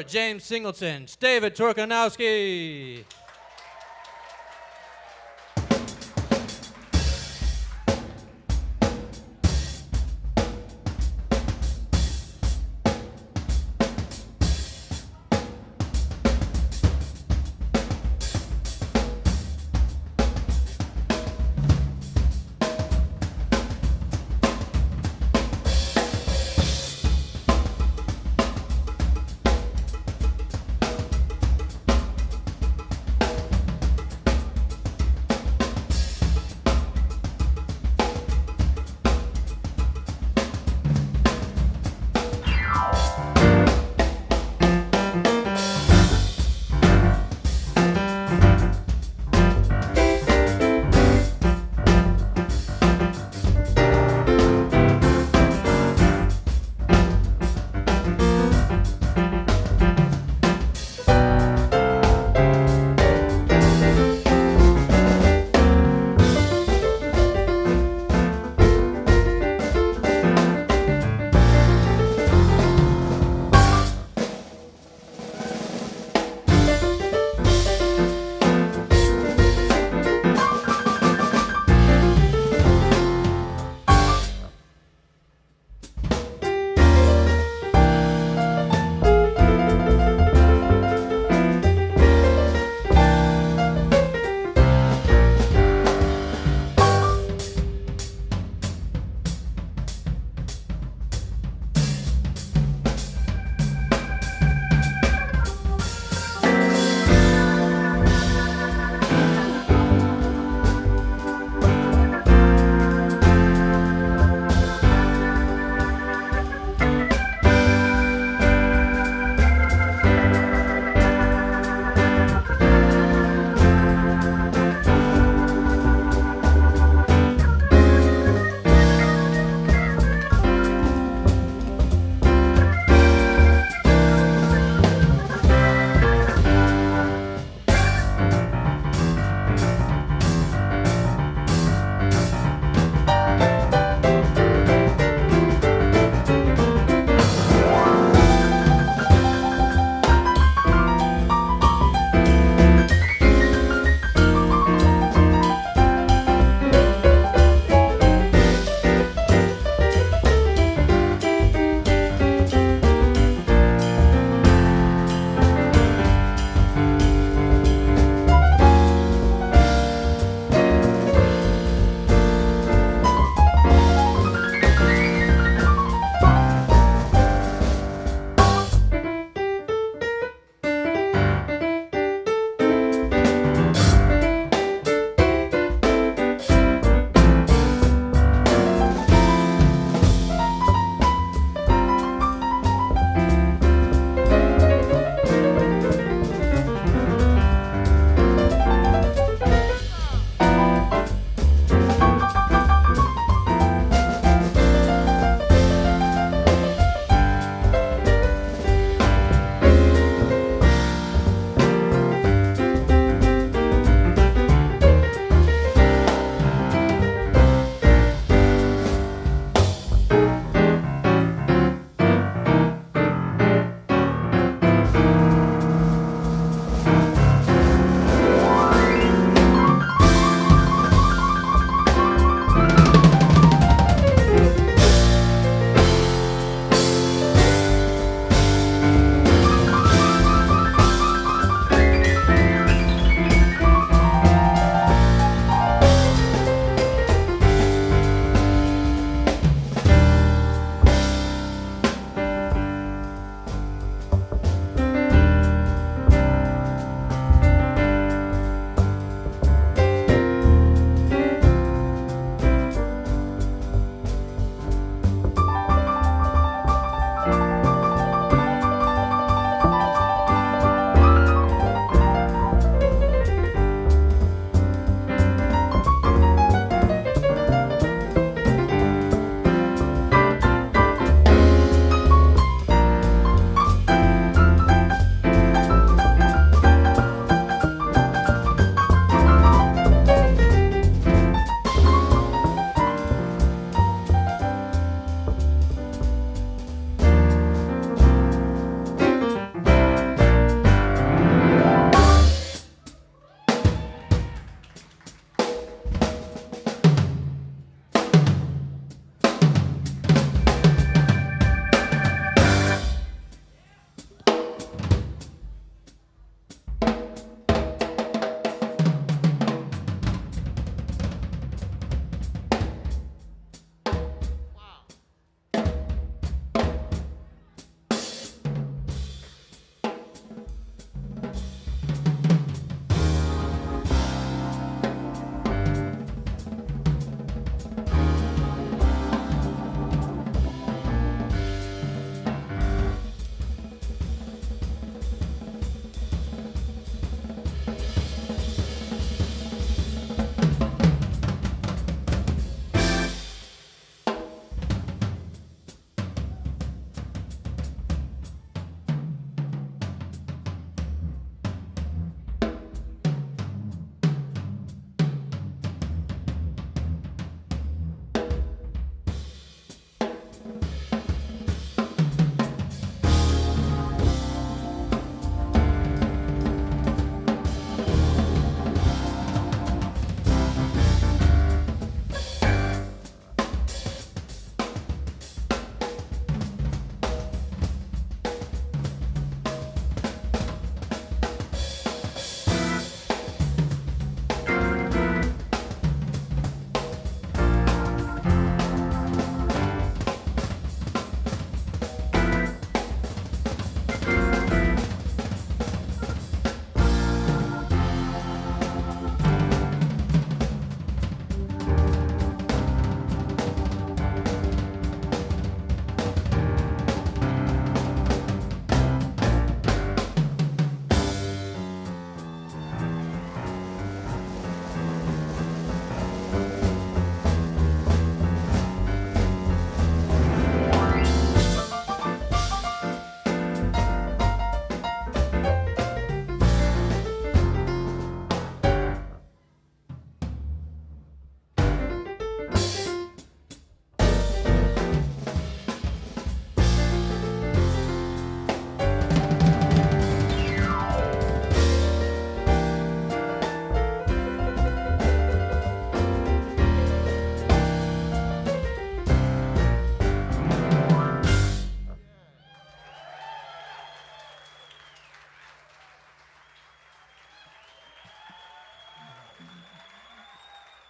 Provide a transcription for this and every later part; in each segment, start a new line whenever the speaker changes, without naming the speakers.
James Singleton, David Torkanowski.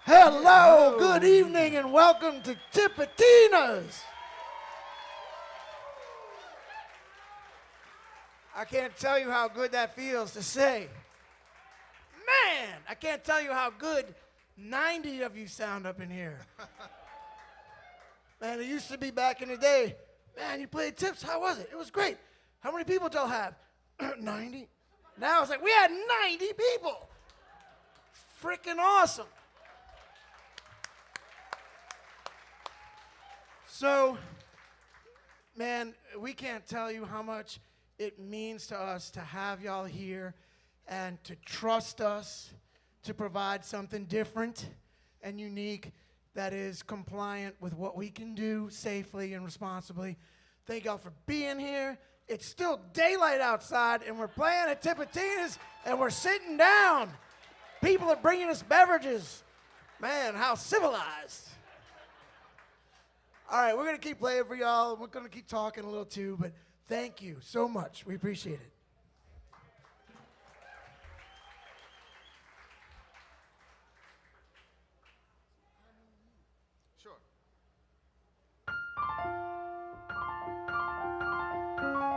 Hello, good evening, and welcome to Tipitina's. I can't tell you how good that feels to say. Man, I can't tell you how good 90 of you sound up in here. Man, it used to be back in the day, man, you played tips, how was it? It was great. How many people do y'all have? 90. Now it's like, we had 90 people. Freaking awesome. So, man, we can't tell you how much it means to us to have y'all here and to trust us to provide something different and unique that is compliant with what we can do safely and responsibly. Thank y'all for being here. It's still daylight outside, and we're playing at Tipitina's, and we're sitting down. People are bringing us beverages. Man, how civilized. All right, we're going to keep playing for y'all, and we're going to keep talking a little too, but thank you so much. We appreciate it.
Sure. Come down.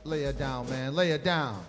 Lay it down, man. Lay it down.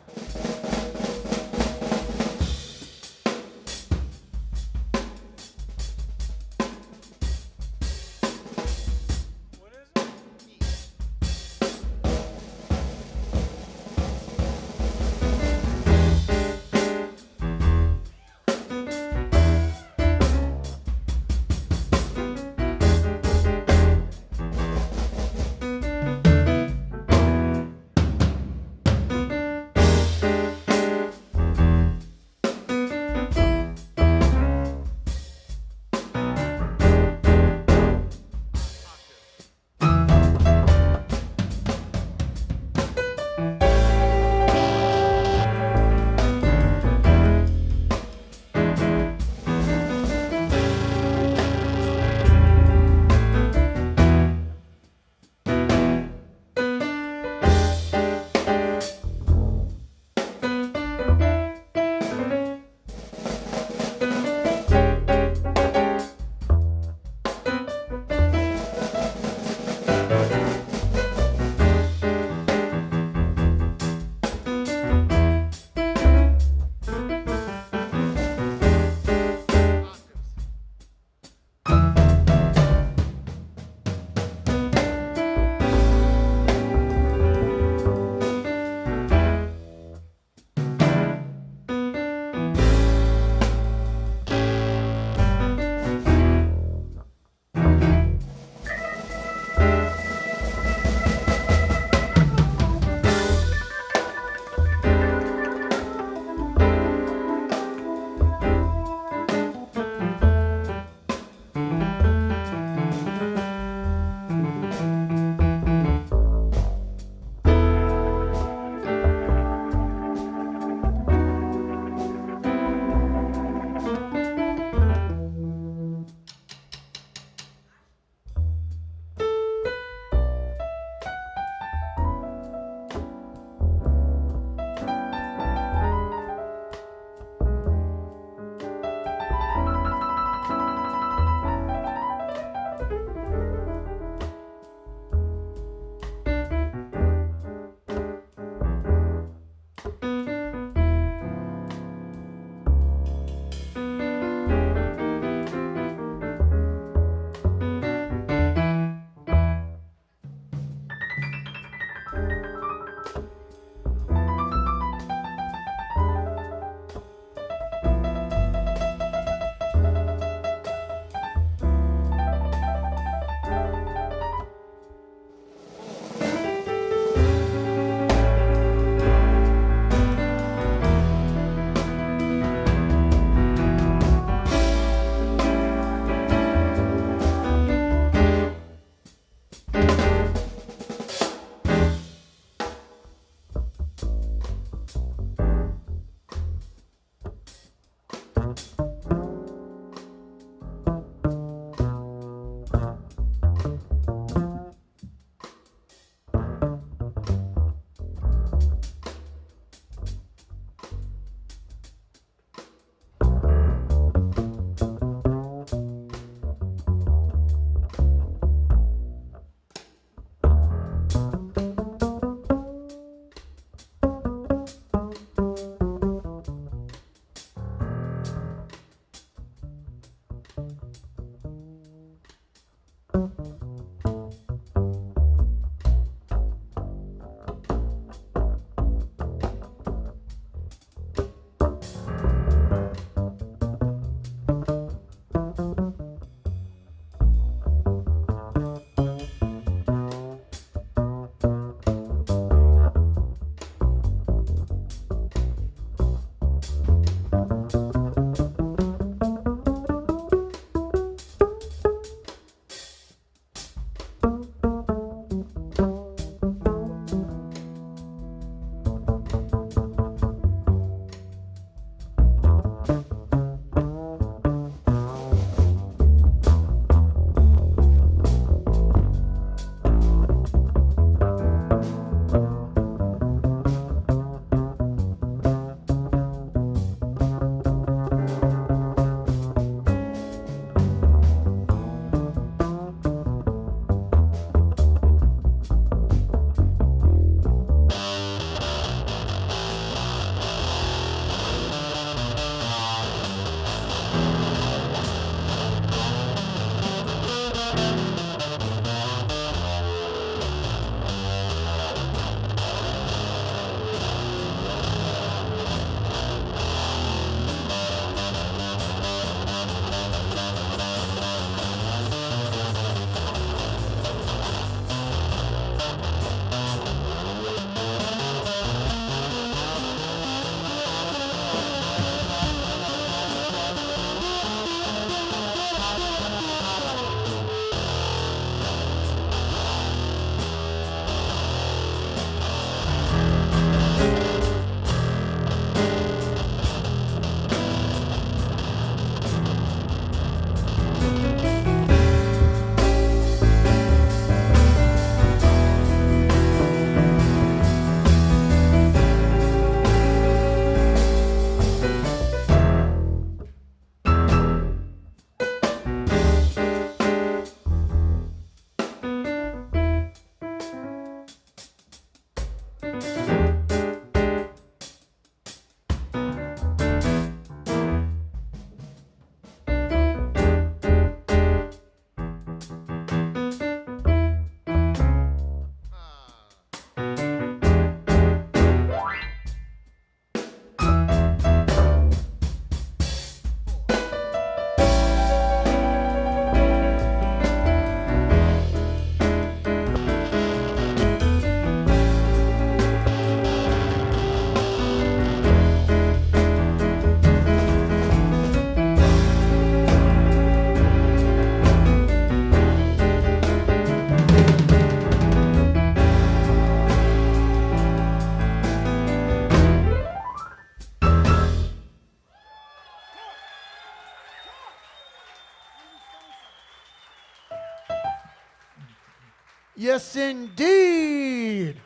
Yes, indeed.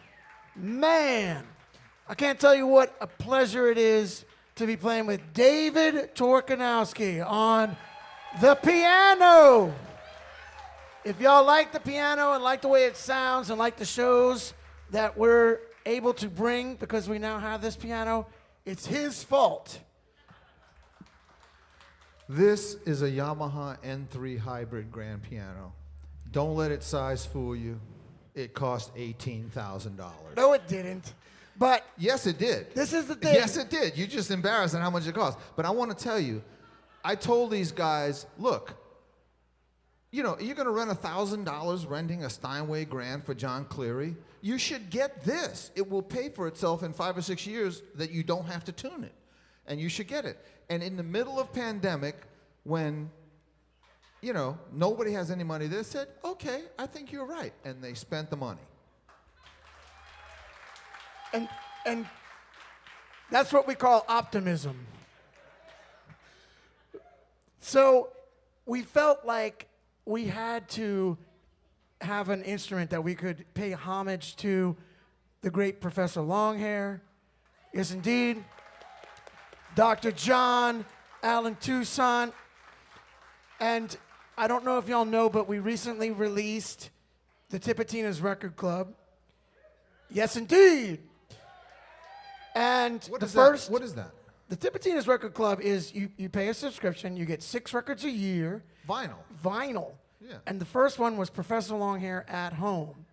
Man, I can't tell you what a pleasure it is to be playing with David Torkanowski on the piano. If y'all like the piano and like the way it sounds and like the shows that we're able to bring because we now have this piano, it's his fault.
This is a Yamaha N3 hybrid grand piano. Don't let its size fool you. It cost $18,000.
No, it didn't. But
yes, it did.
this is the thing.
Yes, it did. You're just embarrassed at how much it cost. But I want to tell you, I told these guys, look, you know, you're going to rent $1,000 renting a Steinway Grand for John Cleary. You should get this. It will pay for itself in 5 or 6 years that you don't have to tune it. And you should get it. And in the middle of pandemic, when, you know, nobody has any money, they said, okay, I think you're right. And they spent the money.
And that's what we call optimism. So we felt like we had to have an instrument that we could pay homage to the great Professor Longhair. Yes, indeed. Dr. John Allen Toussaint. And I don't know if y'all know, but we recently released the Tipitina's Record Club. Yes, indeed. And
What is that?
The Tipitina's Record Club is you pay a subscription, you get 6 records a year. Vinyl.
Yeah.
And the first one was Professor Longhair at Home.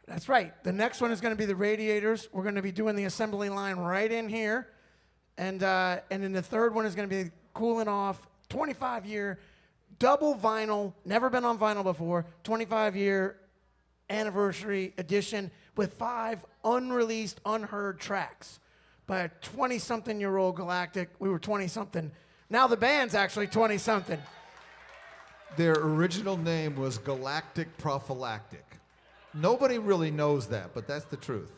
That's right. The next one is going to be the Radiators. We're going to be doing the assembly line right in here. And then the third one is going to be Cooling Off, 25-year double vinyl, never been on vinyl before, 25-year anniversary edition with 5 unreleased, unheard tracks by a 20-something-year-old Galactic. We were 20-something. Now the band's actually 20-something.
Their original name was Galactic Prophylactic. Nobody really knows that, but that's the truth.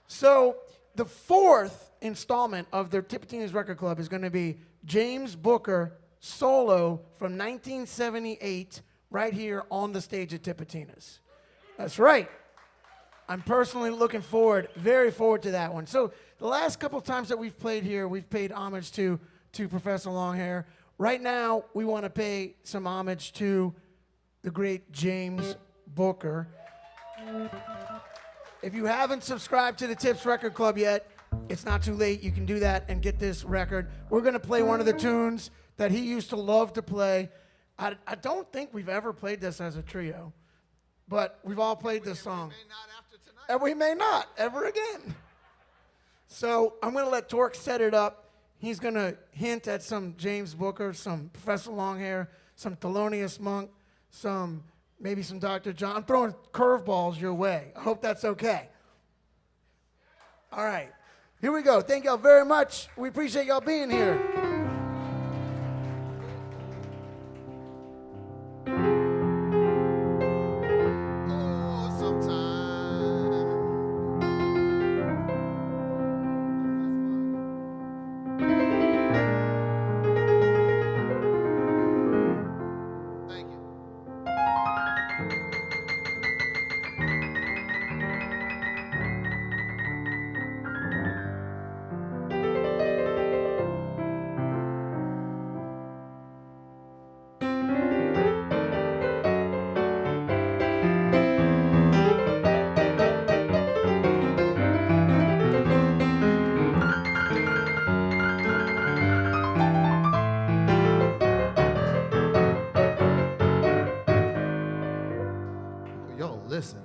So the 4th installment of their Tipitina's Record Club is going to be James Booker solo from 1978 right here on the stage at Tipitina's. That's right. I'm personally looking forward, very forward to that one. So the last couple times that we've played here, we've paid homage to Professor Longhair. Right now, we want to pay some homage to the great James Booker. If you haven't subscribed to the Tips Record Club yet, it's not too late. You can do that and get this record. We're going to play one of the tunes that he used to love to play. I don't think we've ever played this as a trio, but we've all played this song. And we may not ever again. So I'm going to let Tork set it up. He's going to hint at some James Booker, some Professor Longhair, some Thelonious Monk, maybe some Dr. John. I'm throwing curveballs your way. I hope that's okay. All right. Here we go. Thank y'all very much. We appreciate y'all being here.
Listen.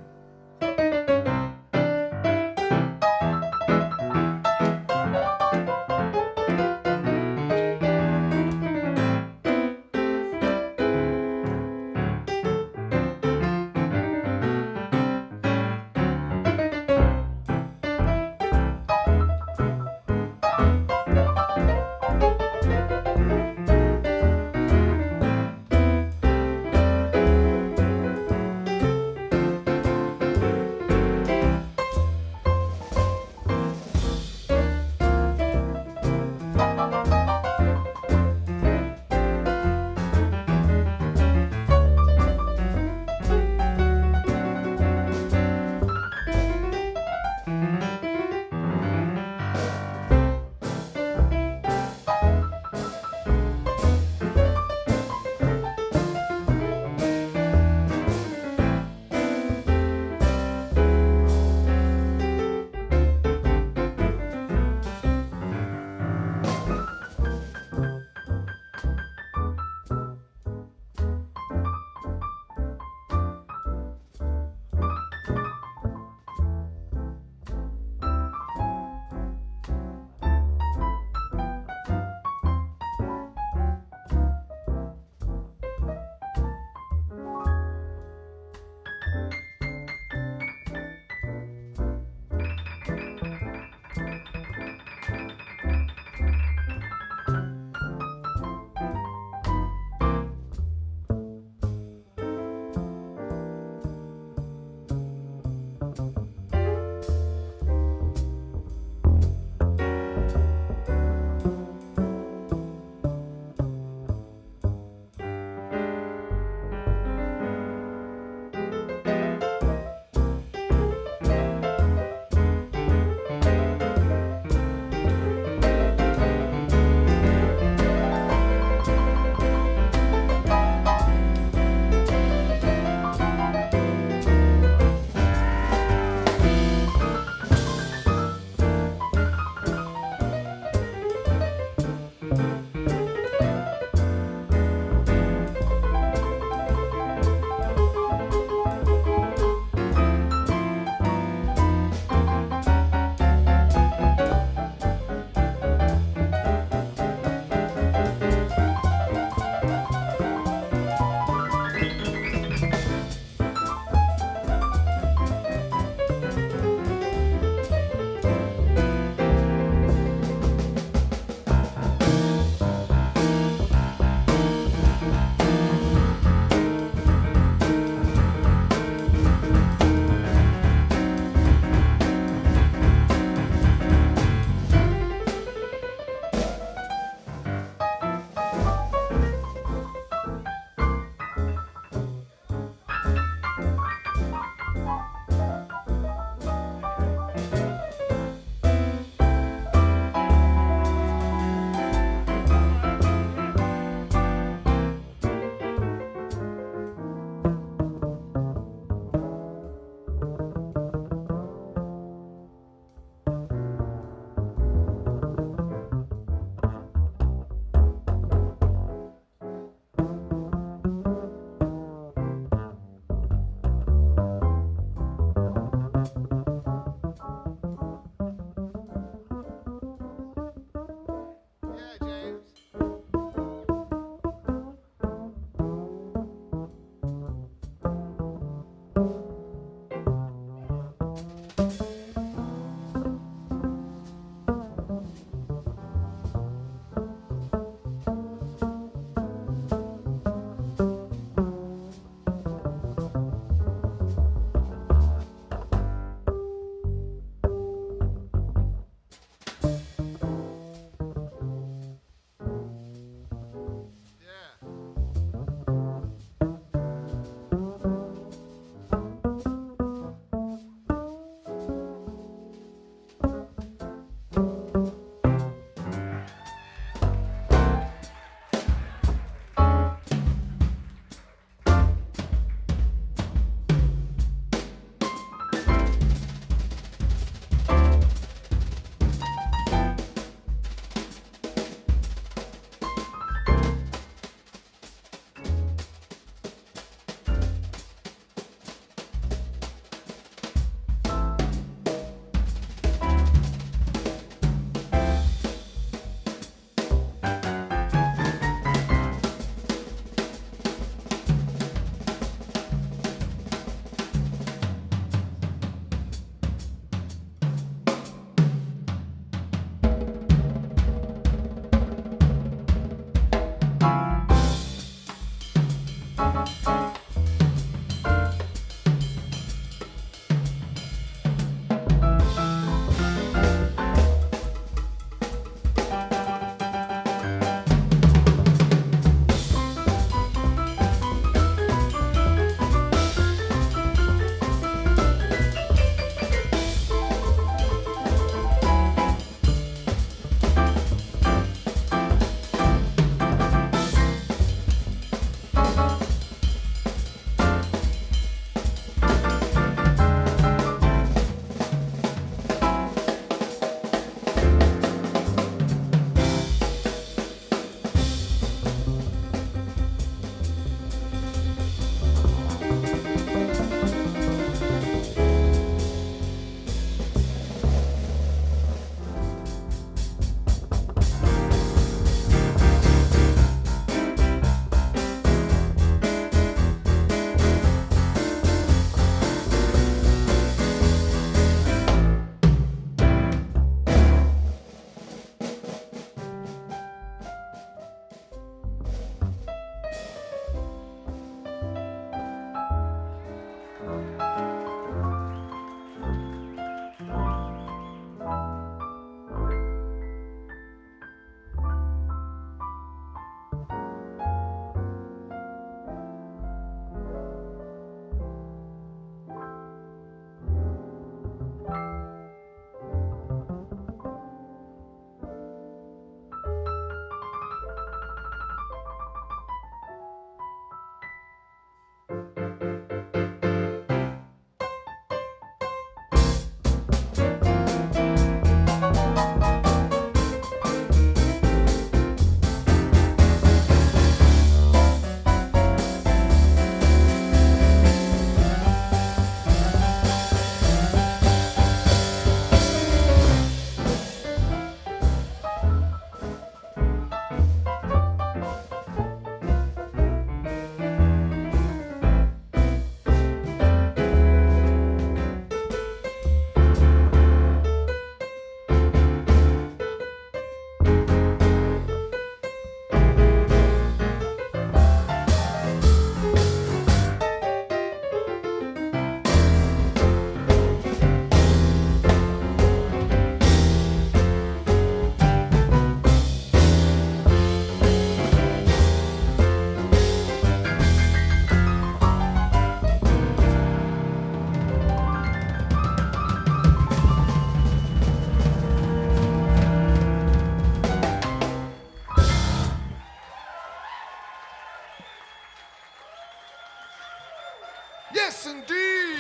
Yes, indeed.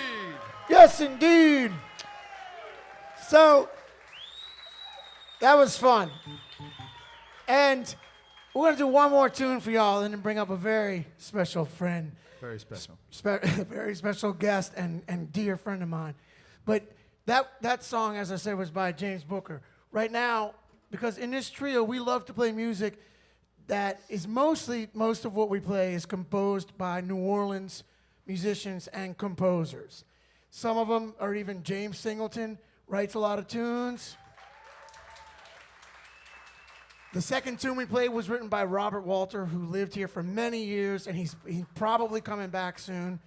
Yes, indeed. So, that was fun. And we're going to do one more tune for y'all and then bring up a very special friend.
Very special.
Very special guest and dear friend of mine. But that song, as I said, was by James Booker. Right now, because in this trio, we love to play music that is most of what we play is composed by New Orleans musicians and composers. Some of them are even James Singleton, writes a lot of tunes. The second tune we played was written by Robert Walter, who lived here for many years, and he's probably coming back soon.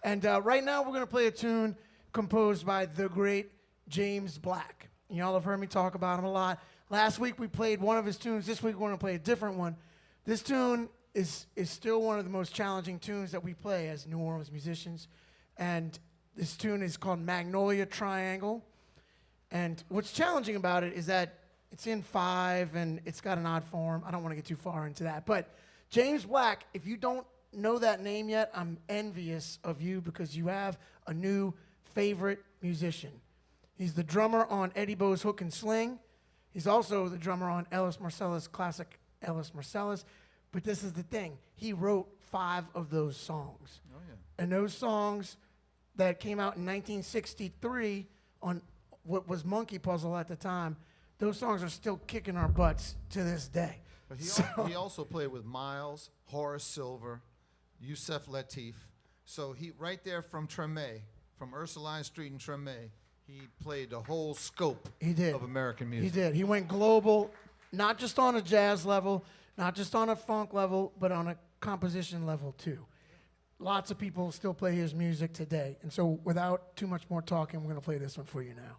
And right now we're going to play a tune composed by the great James Black. Y'all have heard me talk about him a lot. Last week we played one of his tunes. This week we're going to play a different one. This tune is still one of the most challenging tunes that we play as New Orleans musicians. And this tune is called Magnolia Triangle. And what's challenging about it is that it's in 5 and it's got an odd form. I don't want to get too far into that. But James Black, if you don't know that name yet, I'm envious of you because you have a new favorite musician. He's the drummer on Eddie Bo's Hook and Sling. He's also the drummer on Ellis Marsalis' classic Ellis Marsalis. But this is the thing. He wrote 5 of those songs.
Oh, yeah.
And those songs that came out in 1963 on what was Monkey Puzzle at the time, those songs are still kicking our butts to this day.
But he also played with Miles, Horace Silver, Yusef Lateef. So he right there from Treme, from Ursuline Street in Treme, he played the whole scope of American music.
He did. He went global, not just on a jazz level, not just on a funk level, but on a composition level too. Lots of people still play his music today. And so without too much more talking, we're going to play this one for you now.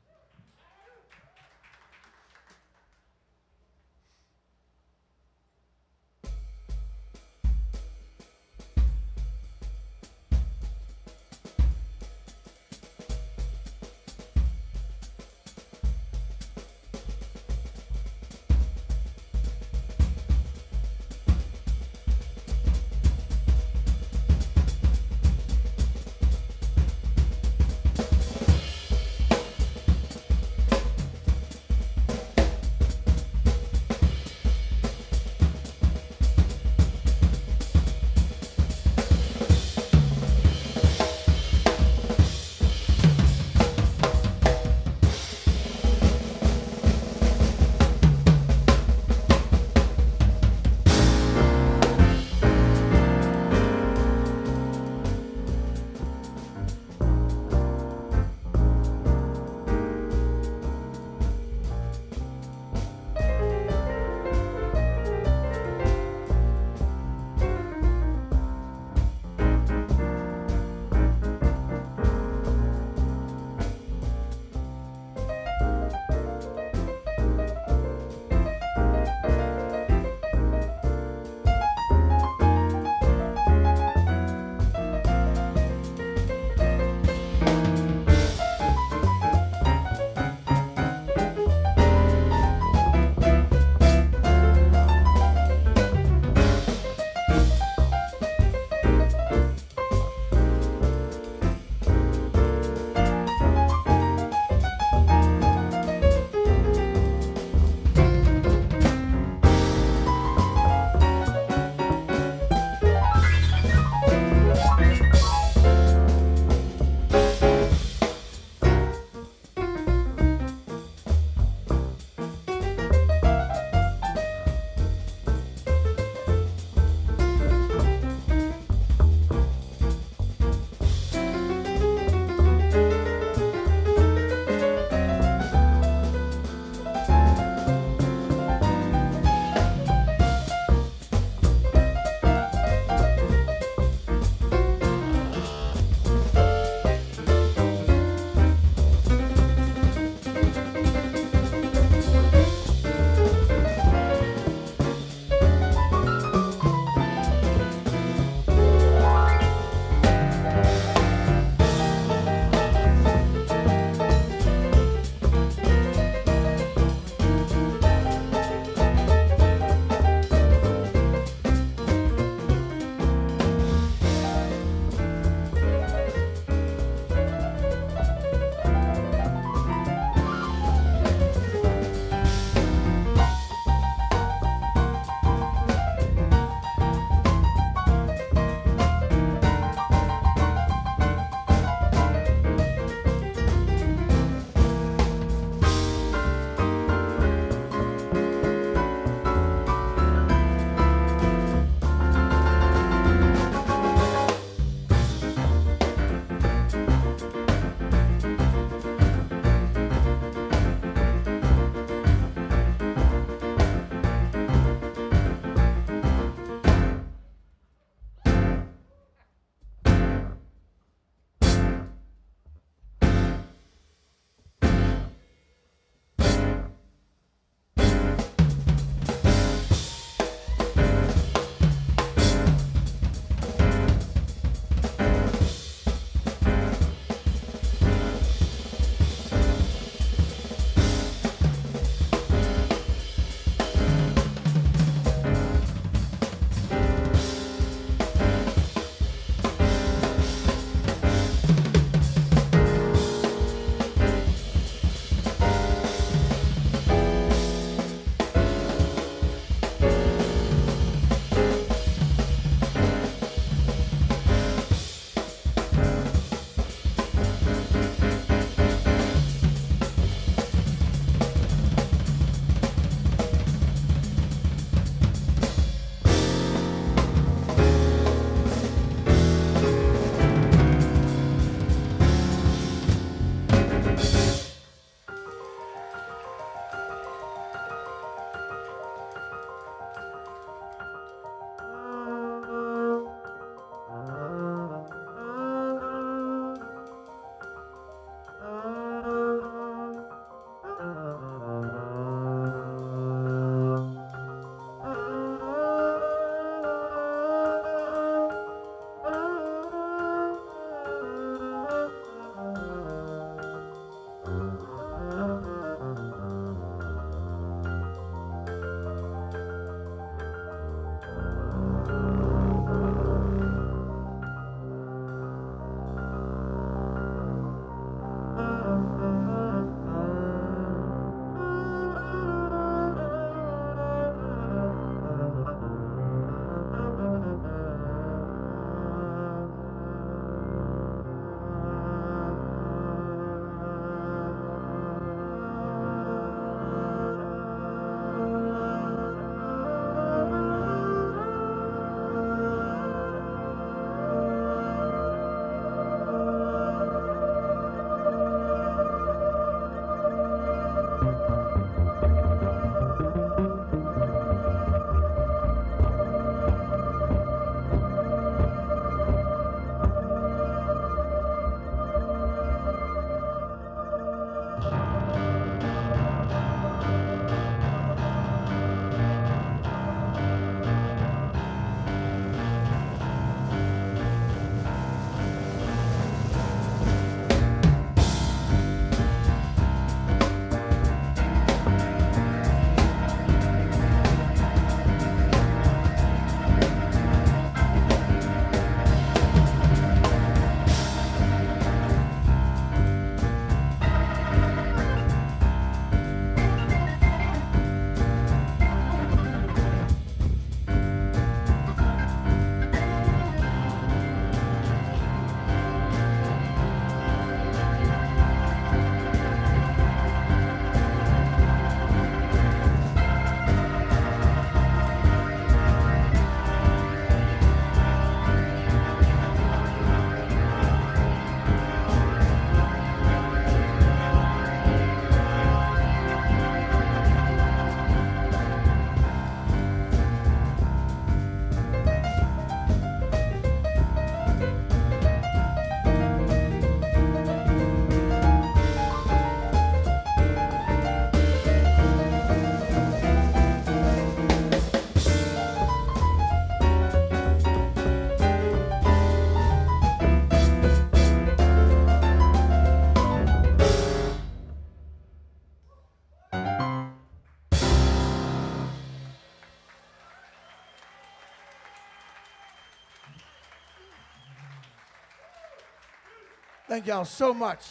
Thank y'all so much.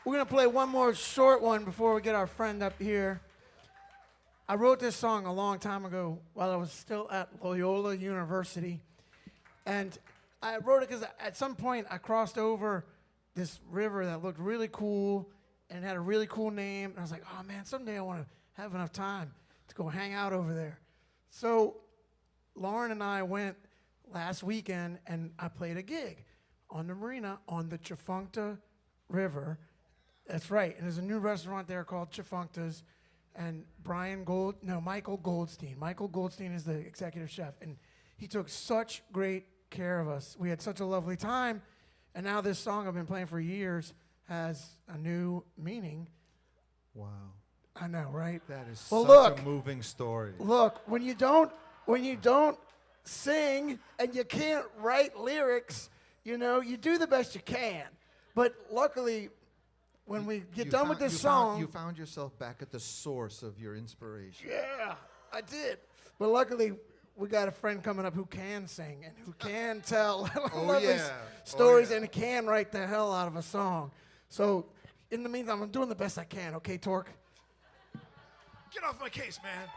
We're going to play one more short one before we get our friend up here. I wrote this song a long time ago while I was still at Loyola University. And I wrote it because at some point I crossed over this river that looked really cool and had a really cool name. And I was like, oh, man, someday I want to have enough time to go hang out over there. So Lauren and I went last weekend, and I played a gig on the marina on the Chifuncta River. That's right. And there's a new restaurant there called Chifuncta's. And Michael Goldstein. Michael Goldstein is the executive chef. And he took such great care of us. We had such a lovely time. And now this song I've been playing for years has a new meaning.
Wow.
I know, right?
That is
well,
such
look,
a moving story.
Look, when you don't sing and you can't write lyrics, you do the best you can. But luckily, when we get done with this song...
You found yourself back at the source of your inspiration.
Yeah, I did. But luckily, we got a friend coming up who can sing and who can tell lovely stories and can write the hell out of a song. So, in the meantime, I'm doing the best I can, okay, Tork?
Get off my case, man.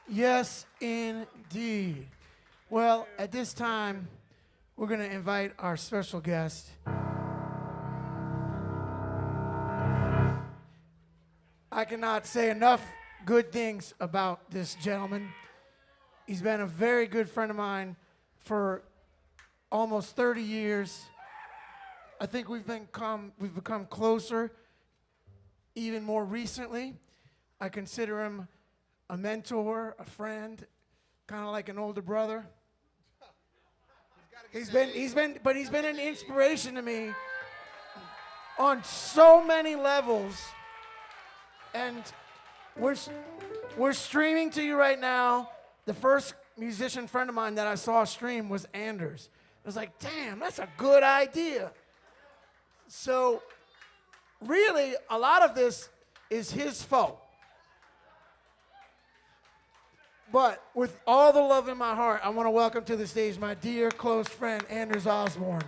Yes, indeed. Well, at this time, we're going to invite our special guest. I cannot say enough good things about this gentleman. He's been a very good friend of mine for almost 30 years. I think we've become closer even more recently. I consider him a mentor, a friend, kind of like an older brother. He's been an inspiration to me on so many levels. And we're streaming to you right now. The first musician friend of mine that I saw stream was Anders. I was like, damn, that's a good idea. So really, a lot of this is his fault. But with all the love in my heart, I want to welcome to the stage my dear close friend, Anders Osborn.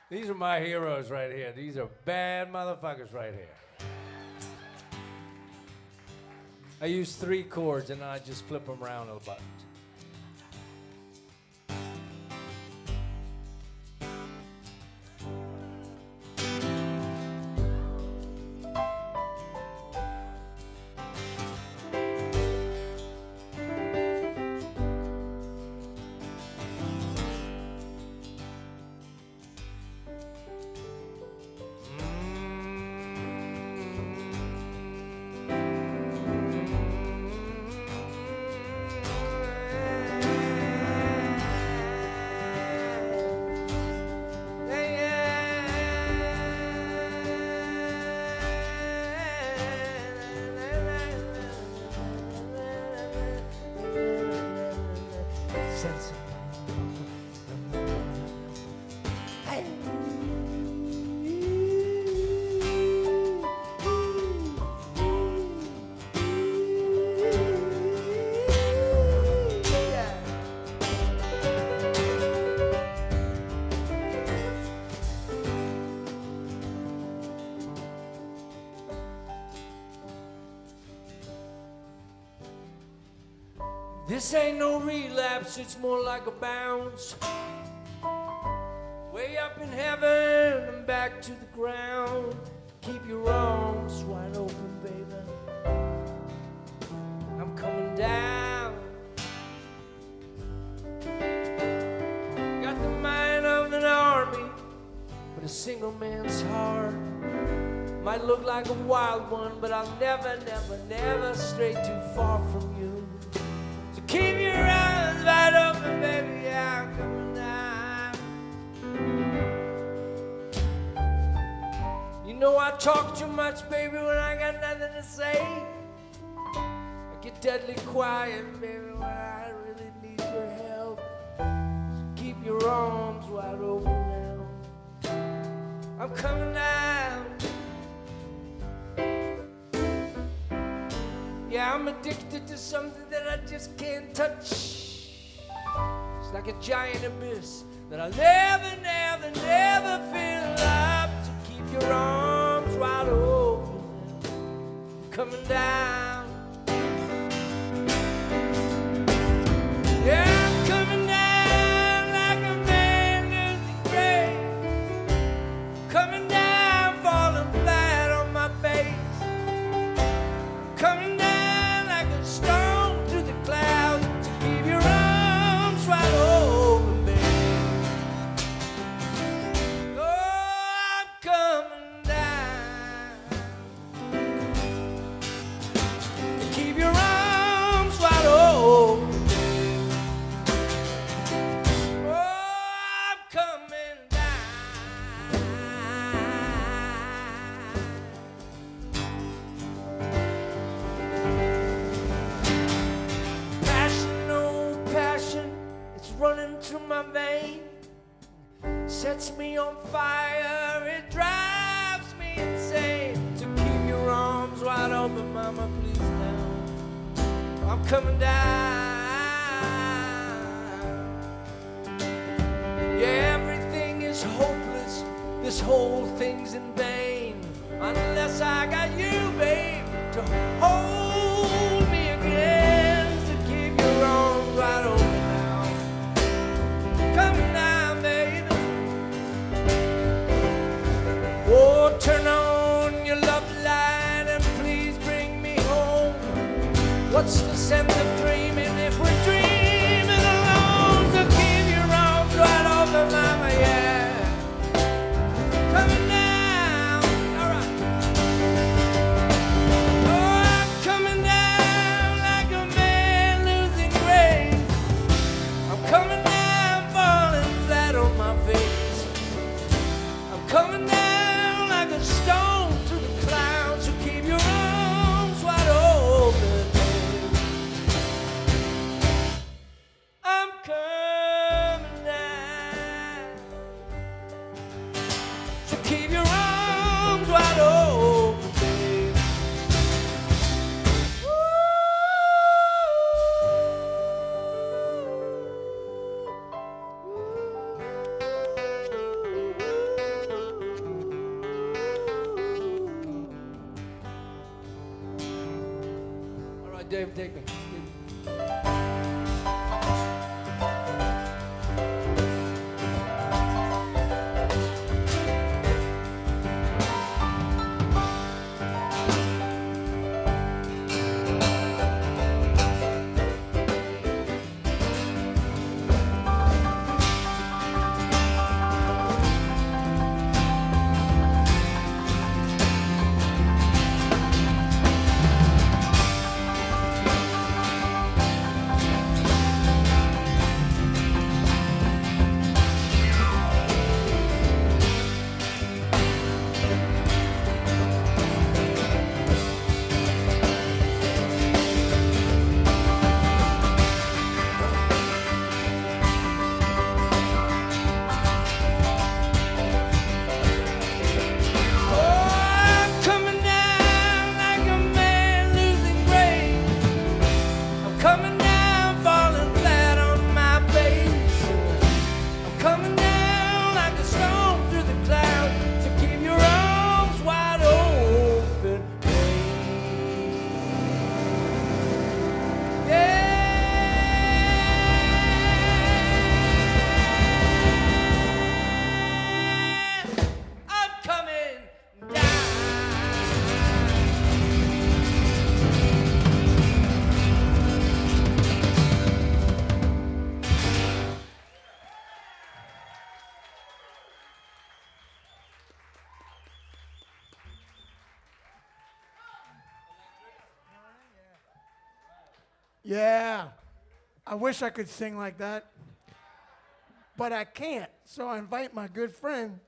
These are my heroes right here. These are bad motherfuckers right here. I use 3 chords and I just flip them around on the buttons. This ain't no relapse, it's more like a bounce. Way up in heaven and back to the ground. Keep your arms wide open, baby. I'm coming down. Got the mind of an army, but a single man's heart. Might look like a wild one, but I'll never, never, never stray too far from you. Keep your eyes wide open, baby, yeah, I'm coming down. You know I talk too much, baby, when I got nothing to say. I get deadly quiet, baby, when I really need your help. So keep your arms wide open now. I'm coming down. Yeah, I'm addicted to something that I just can't touch. It's like a giant abyss that I'll never, never, never fill up. So keep your arms wide open. I'm coming down. Yeah, I'm coming down like a man in the grave. Coming down, falling flat on my face. Coming down. Stone to the clouds, so keep your arms wide open, baby. Oh, I'm coming down. Keep your arms wide open. Oh, I'm coming down. Running through my vein, sets me on fire, it drives me insane. So keep your arms wide open, mama, please now. I'm coming down. Yeah, everything is hopeless. The this whole thing's in vain unless I got you, babe, to hold me again, to keep your arms wide open now. Come now, baby. Oh, turn on your love light and please bring me home. What's the sense of dreaming if we're dreaming alone? So keep your arms wide open, mama, yeah. Coming down, all right. Oh, I'm coming down like a man losing grace. I'm coming down, falling flat on my face. I'm coming down like a stone to the clouds. So keep your arms wide open, babe. I'm coming down. So keep your arms wide open, babe. All right, Dave, take me.
Yeah, I wish I could sing like that, but I can't. So I invite my good friend.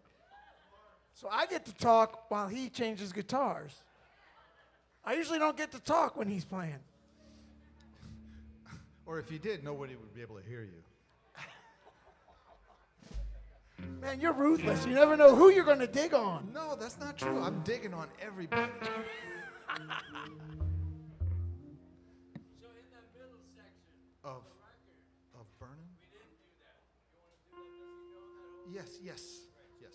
So I get to talk while he changes guitars. I usually don't get to talk when he's playing.
Or if you did, nobody would be able to hear you.
Man, you're ruthless. You never know who you're going to dig on.
No, that's not true. I'm digging on everybody. Of Burning? We didn't do that. You want to do that? Yes, yes, yes.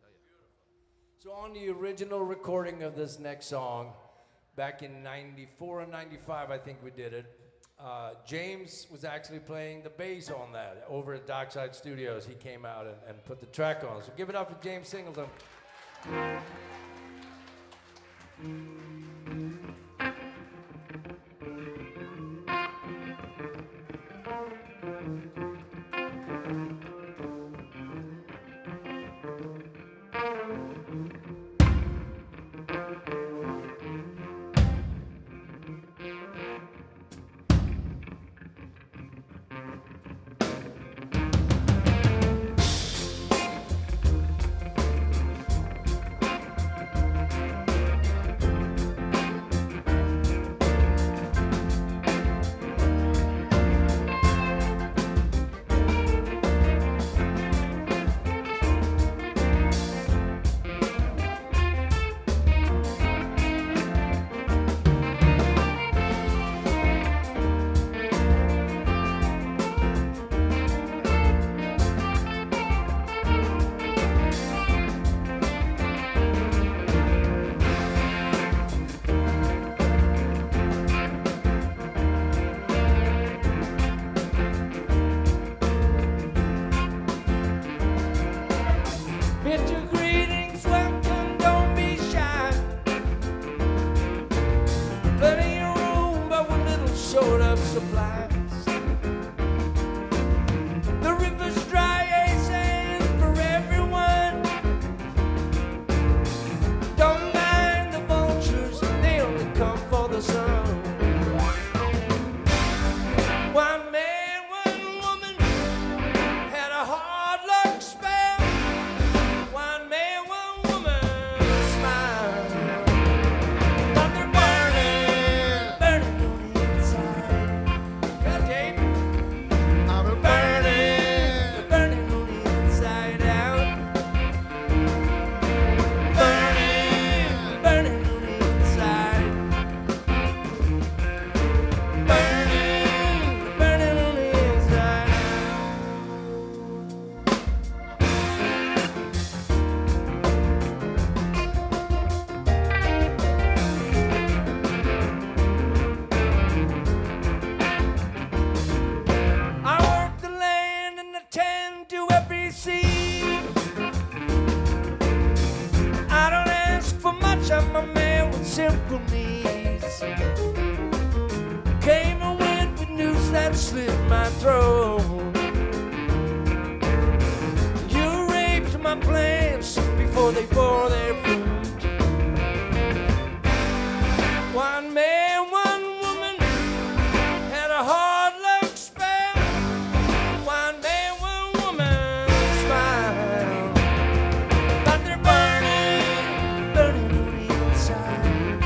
Oh, yeah.
So on the original recording of this next song, back in 94 and 95, I think we did it, James was actually playing the bass on that over at Dockside Studios. He came out and put the track on. So give it up for James Singleton. Mr. Greetings, welcome, don't be shy. Plenty of room, but we're little short of supplies. The river's dry, ace and for everyone. Don't mind the vultures, they only come for the sun. One man, one woman had a hard luck spell. One man, one woman smiled. But they're burning, burning on the inside. Got tape.
I'm a
Burning, burning on the inside out. Burning, burning on the inside. Burning, burning on the inside out. I work the land and attend to every seed. I don't ask for much, I'm a man with simple needs. Came and went with news that slit my throat. You raped my plants before they bore their fruit. One man, one woman had a hard luck spell. One man, one woman smiled. But they're burning, burning on the inside.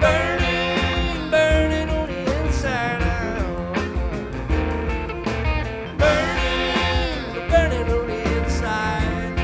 Burning, burning on the inside out. Burning, burning on the inside.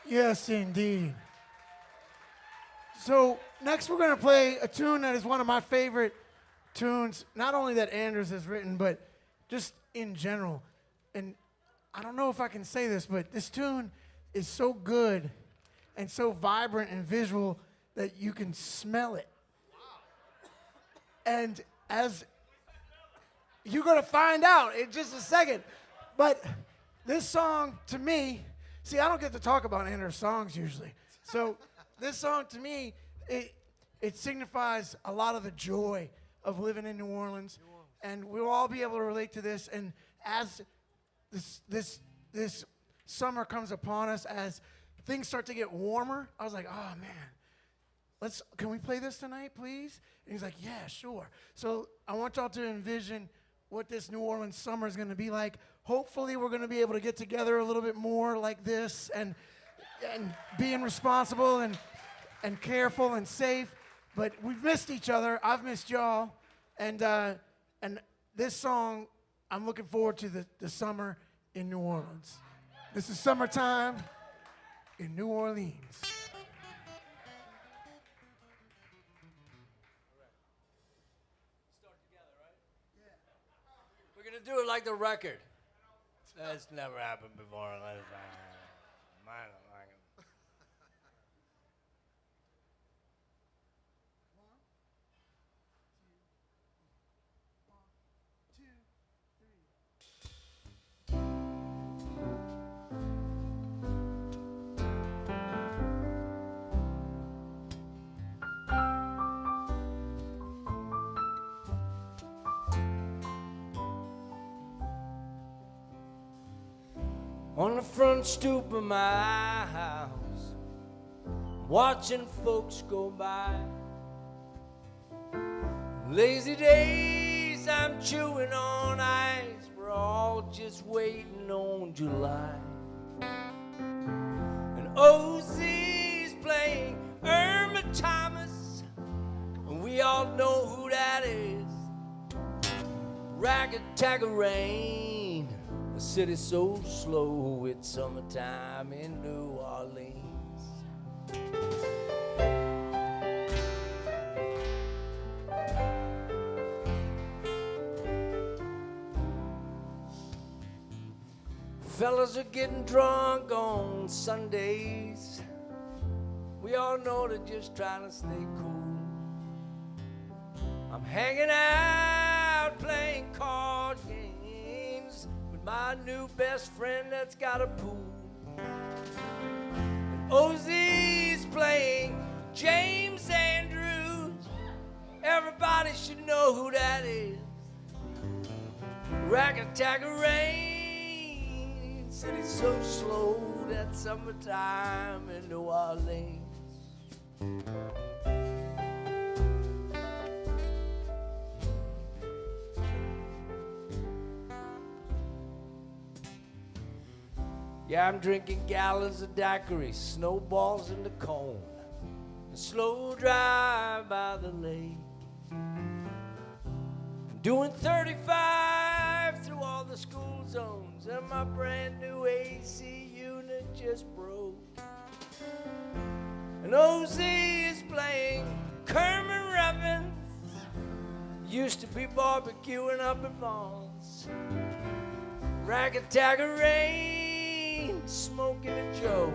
Yes, indeed. So next we're going to play a tune that is one of my favorite tunes, not only that Anders has written, but just in general. And I don't know if I can say this, but this tune is so good and so vibrant and visual that you can smell it. And as you're going to find out in just a second, but this song to me, see, I don't get to talk about Anders' songs usually. So this song to me, it signifies a lot of the joy of living in New Orleans. And we'll all be able to relate to this. And as this summer comes upon us, as things start to get warmer, I was like, oh man, can we play this tonight, please? And he's like, yeah, sure. So I want y'all to envision what this New Orleans summer is going to be like. Hopefully we're going to be able to get together a little bit more like this and being responsible and careful and safe. But we've missed each other. I've missed y'all. And this song, I'm looking forward to the summer in New Orleans. This is summertime in New Orleans.
We're gonna do it like the record. That's never happened before. Mine don't like it. On the front stoop of my house, watching folks go by. Lazy days, I'm chewing on ice. We're all just waiting on July. And OZ's playing Irma Thomas, and we all know who that is. Ragtag rain, a city so slow, it's summertime in New Orleans. Fellas are getting drunk on Sundays. We all know they're just trying to stay cool. I'm hanging out playing card games with my new best friend that's got a pool. And OZ's playing James Andrews. Everybody should know who that is. Ragtag rain, city's so slow, that summertime in New Orleans. Yeah, I'm drinking gallons of daiquiri, snowballs in the cone, a slow drive by the lake. Doing 35 through all the school zones, and my brand new AC unit just broke. And OZ is playing Kermit Revens, used to be barbecuing up at Vaughn's. Ragtag rain, smoking a Joe,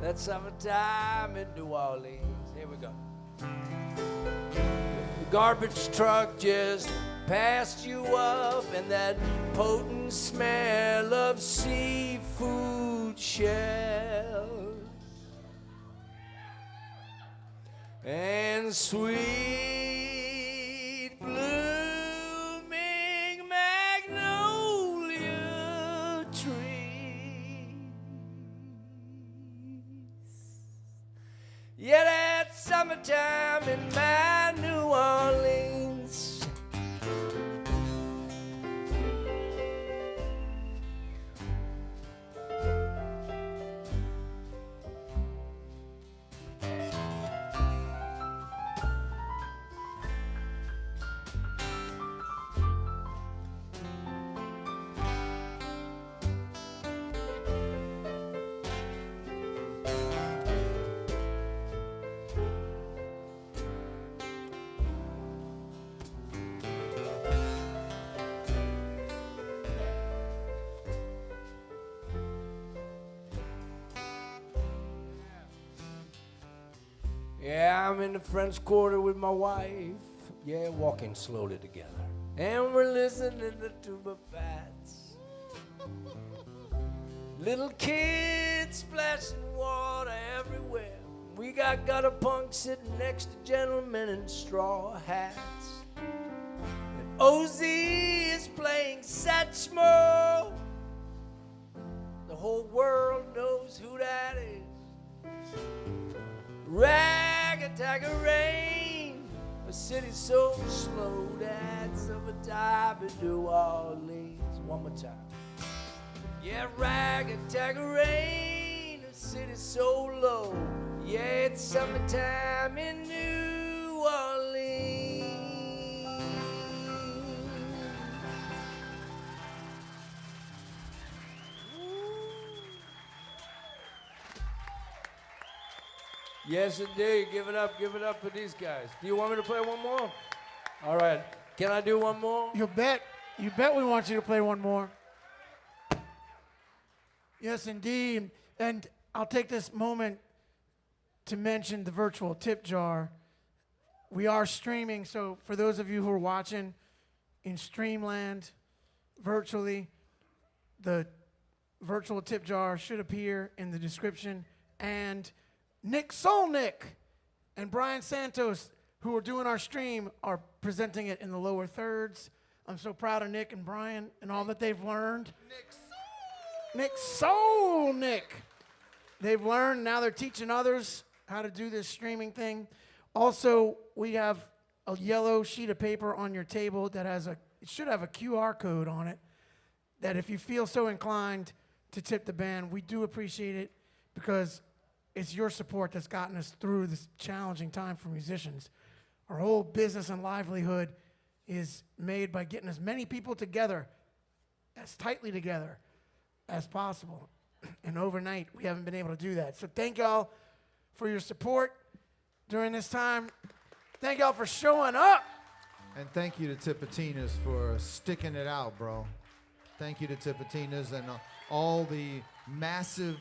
that summertime in New Orleans. Here we go. The garbage truck just passed you up, and that potent smell of seafood shells and sweet blooming magnolia trees. Yeah, that's summertime in my New Orleans. I'm in the French Quarter with my wife. Yeah, walking slowly together. And we're listening to tuba fats. Little kids splashing water everywhere. We got gutter punks sitting next to gentlemen in straw hats. And OZ is playing Satchmo. The whole world knows who that is. Rag-a-tag-a rain, a city so slow that summertime in New Orleans. One more time. Yeah, rag-a-tag-a rain, a city so low. Yeah, it's summertime in New Orleans. Yes, indeed. Give it up for these guys. Do you want me to play one more? All right. Can I do one more?
You bet we want you to play one more. Yes, indeed. And I'll take this moment to mention the virtual tip jar. We are streaming, so for those of you who are watching in Streamland virtually, the virtual tip jar should appear in the description. And Nick Solnick and Brian Santos, who are doing our stream, are presenting it in the lower thirds. I'm so proud of Nick and Brian and all that they've learned. Nick Solnick. They've learned, now they're teaching others how to do this streaming thing. Also, we have a yellow sheet of paper on your table that has it should have a QR code on it, that if you feel so inclined to tip the band, we do appreciate it, because it's your support that's gotten us through this challenging time for musicians. Our whole business and livelihood is made by getting as many people together, as tightly together as possible. And overnight, we haven't been able to do that. So thank y'all for your support during this time. Thank y'all for showing up.
And thank you to Tipitinas for sticking it out, bro. Thank you to Tipitinas and all the massive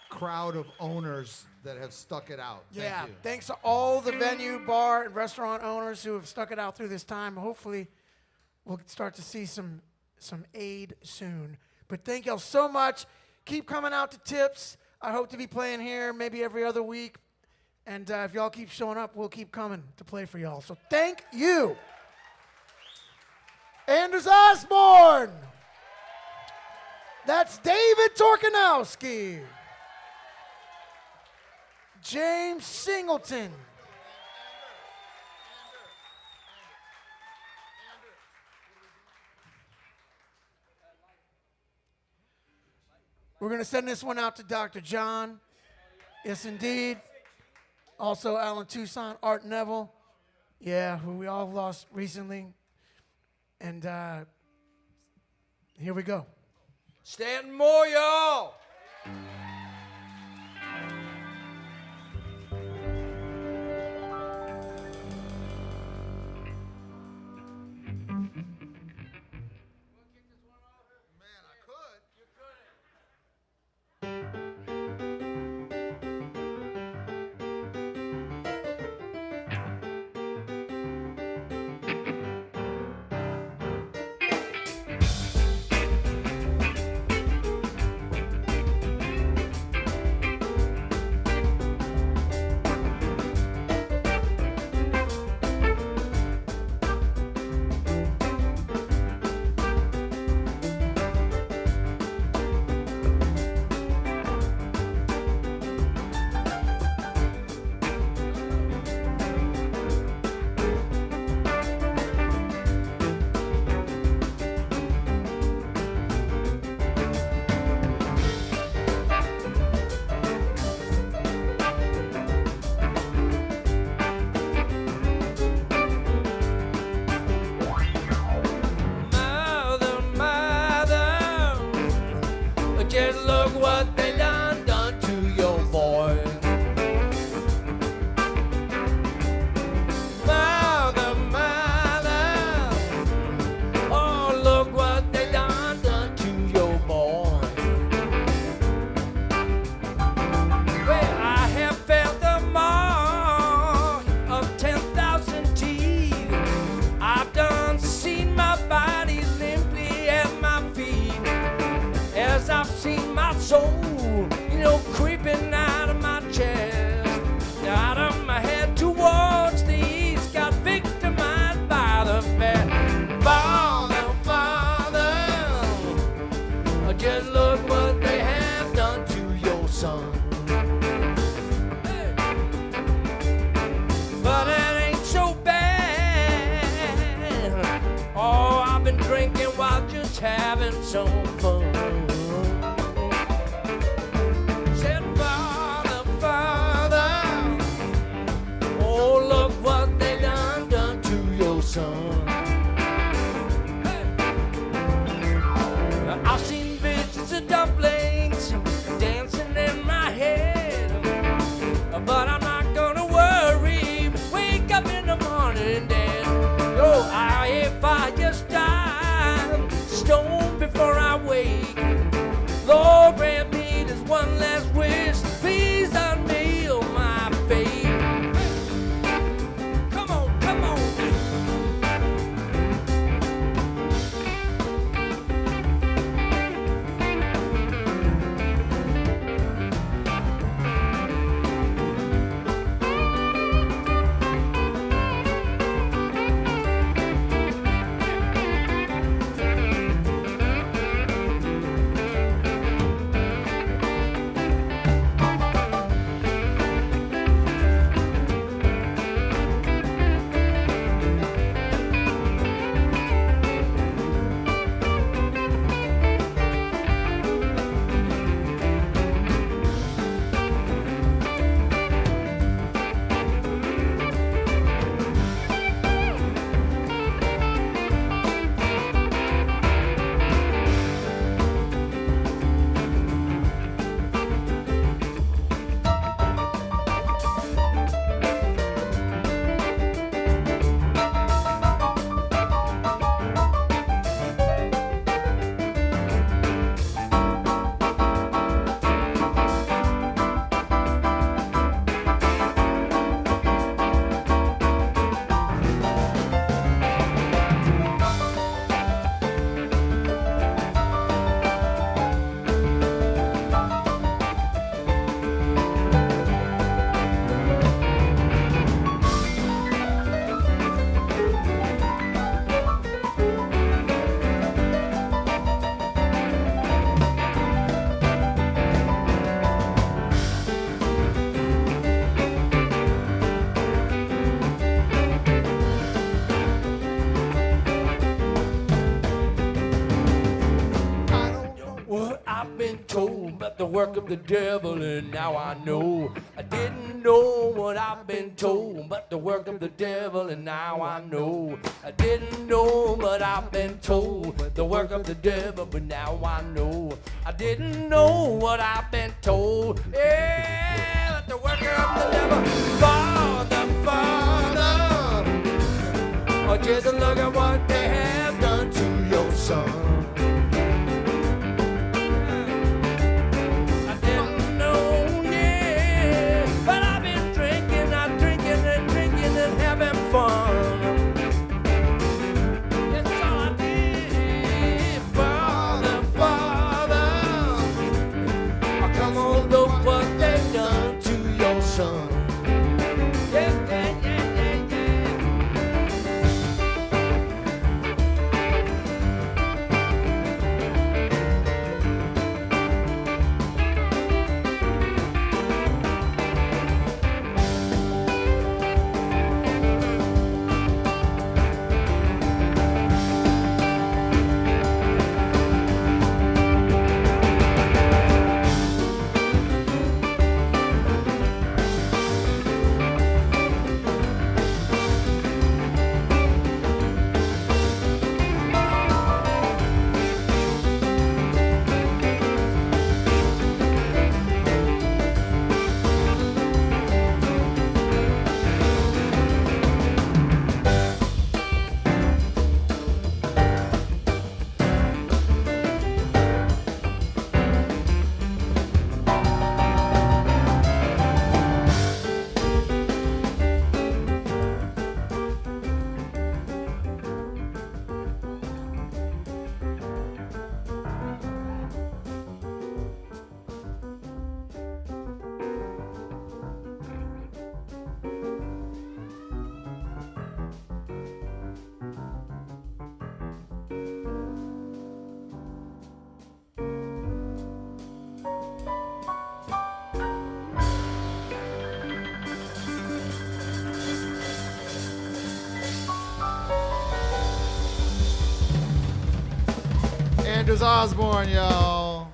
crowd of owners that have stuck it out.
Yeah,
Thank you.
thanks to all the venue, bar, and restaurant owners who have stuck it out through this time. Hopefully, we'll start to see some aid soon. But thank y'all so much. Keep coming out to Tips. I hope to be playing here maybe every other week. And if y'all keep showing up, we'll keep coming to play for y'all. So thank you. Anders Osborn. That's David Torkanowski. James Singleton. We're going to send this one out to Dr. John. Yes, indeed. Also, Alan Toussaint, Art Neville. Yeah, who we all lost recently. And here we go.
Stanton more, y'all. Oh, I've been drinking while just having some fun. Said, Father, Father, oh, look what they done to your son. Hey. I've seen visions of dumplings dancing in my head, but I'm not gonna worry. Wake up in the morning, Dad. Oh, if I just die, stone before I wake. Lord, grant me this one last wish. Please unveil my fate. Come on, come on. The work of the devil, and now I know. I didn't know what I've been told, but the work of the devil, and now I know. I didn't know what I've been told, the work of the devil, but now I know. I didn't know what I've been told, yeah, but the work of the devil. Father, Father, oh, just look at what they have done to your son.
Anders Osborn, y'all.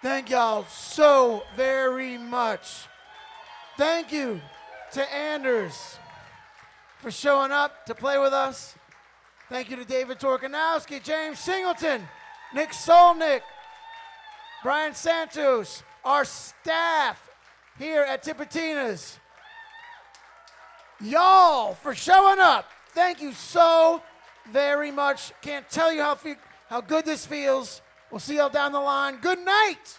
Thank y'all so very much. Thank you to Anders for showing up to play with us. Thank you to David Torkanowski, James Singleton, Nick Solnick, Brian Santos, our staff here at Tipitina's. Y'all for showing up. Thank you so very much. Can't tell you how good this feels. We'll see y'all down the line. Good night.